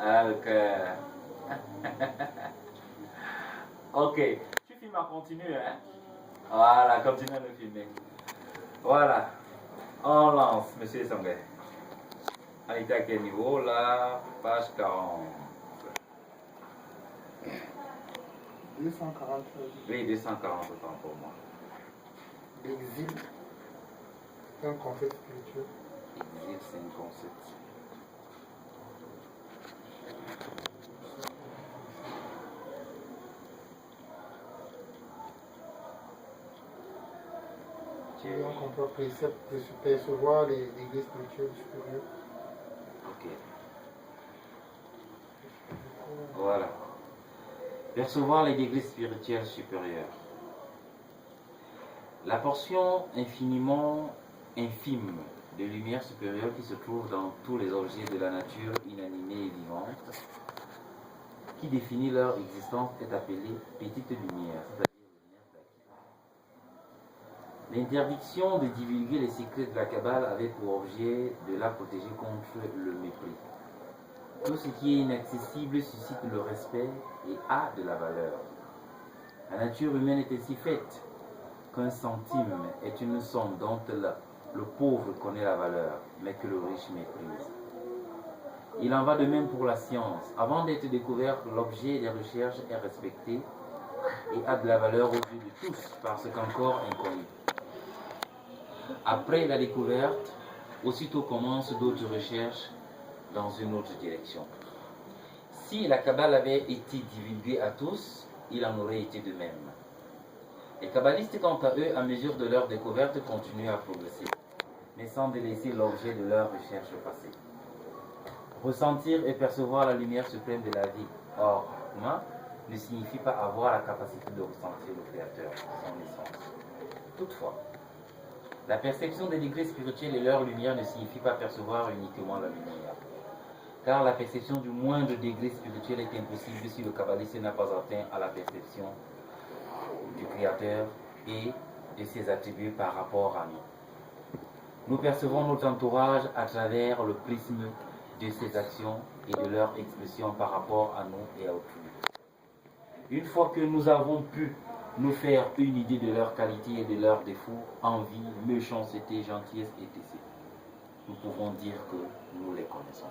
Ah, le cœur. Ok, tu filmes à continuer, hein? Voilà, continue à nous filmer. Voilà, on lance, monsieur Sangay. On était à quel niveau là? Page 40. 240. Oui, 240 autant pour moi. L'exil, c'est un concept spirituel. Exil, c'est un concept. Donc on peut percevoir les degrés spirituels supérieurs. Ok. Voilà. Percevoir les degrés spirituels supérieurs. La portion infiniment infime de lumière supérieure qui se trouve dans tous les objets de la nature inanimée et vivante, qui définit leur existence, est appelée petite lumière, c'est-à-dire lumière d'acquis. L'interdiction de divulguer les secrets de la Kabbale avait pour objet de la protéger contre le mépris. Tout ce qui est inaccessible suscite le respect et a de la valeur. La nature humaine est ainsi faite qu'un centime est une somme dont le pauvre connaît la valeur, mais que le riche méprise. Il en va de même pour la science. Avant d'être découverte, l'objet des recherches est respecté et a de la valeur aux yeux de tous parce qu'encore inconnu. Après la découverte, aussitôt commencent d'autres recherches dans une autre direction. Si la Kabbale avait été divulguée à tous, il en aurait été de même. Les kabbalistes, quant à eux, à mesure de leur découverte, continuent à progresser, mais sans délaisser l'objet de leur recherche passée. Ressentir et percevoir la lumière suprême de la vie hors humain ne signifie pas avoir la capacité de ressentir le Créateur, son essence. Toutefois, la perception des degrés spirituels et leur lumière ne signifie pas percevoir uniquement la lumière. Car la perception du moindre degré spirituel est impossible si le kabbaliste n'a pas atteint à la perception du Créateur et de ses attributs par rapport à nous. Nous percevons notre entourage à travers le prisme de ses actions et de leur expression par rapport à nous et à autrui. Une fois que nous avons pu nous faire une idée de leurs qualités et de leurs défauts, envie, méchanceté, gentillesse, etc., nous pouvons dire que nous les connaissons.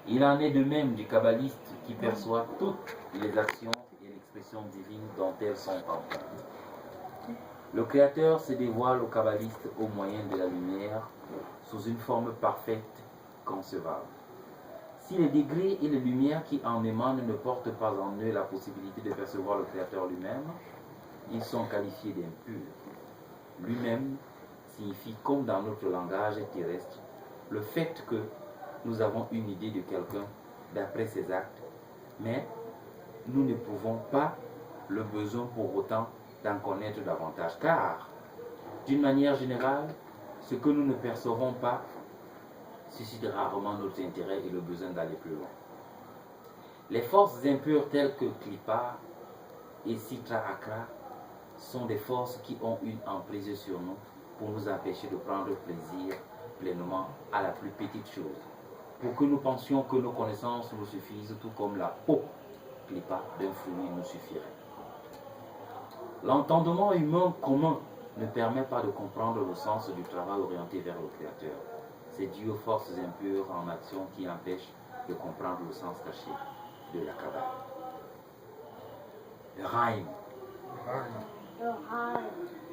Il en est de même du kabbaliste qui perçoit toutes les actions et l'expression divine dont elles sont empreintes. Le Créateur se dévoile au kabbaliste au moyen de la lumière sous une forme parfaite, concevable. Si les degrés et les lumières qui en émanent ne portent pas en eux la possibilité de percevoir le Créateur lui-même, ils sont qualifiés d'impurs. Lui-même signifie, comme dans notre langage terrestre, le fait que nous avons une idée de quelqu'un d'après ses actes, mais nous n'éprouvons pas le besoin pour autant d'en connaître davantage, car, d'une manière générale, ce que nous ne percevons pas suscite rarement notre intérêt et le besoin d'aller plus loin. Les forces impures telles que Klippa et Sitra Akra sont des forces qui ont une emprise sur nous pour nous empêcher de prendre plaisir pleinement à la plus petite chose, pour que nous pensions que nos connaissances nous suffisent, tout comme la peau Klippa d'un fruit nous suffirait. L'entendement humain commun ne permet pas de comprendre le sens du travail orienté vers le Créateur. C'est dû aux forces impures en action qui empêchent de comprendre le sens caché de la Kabbale. Le Rhyme.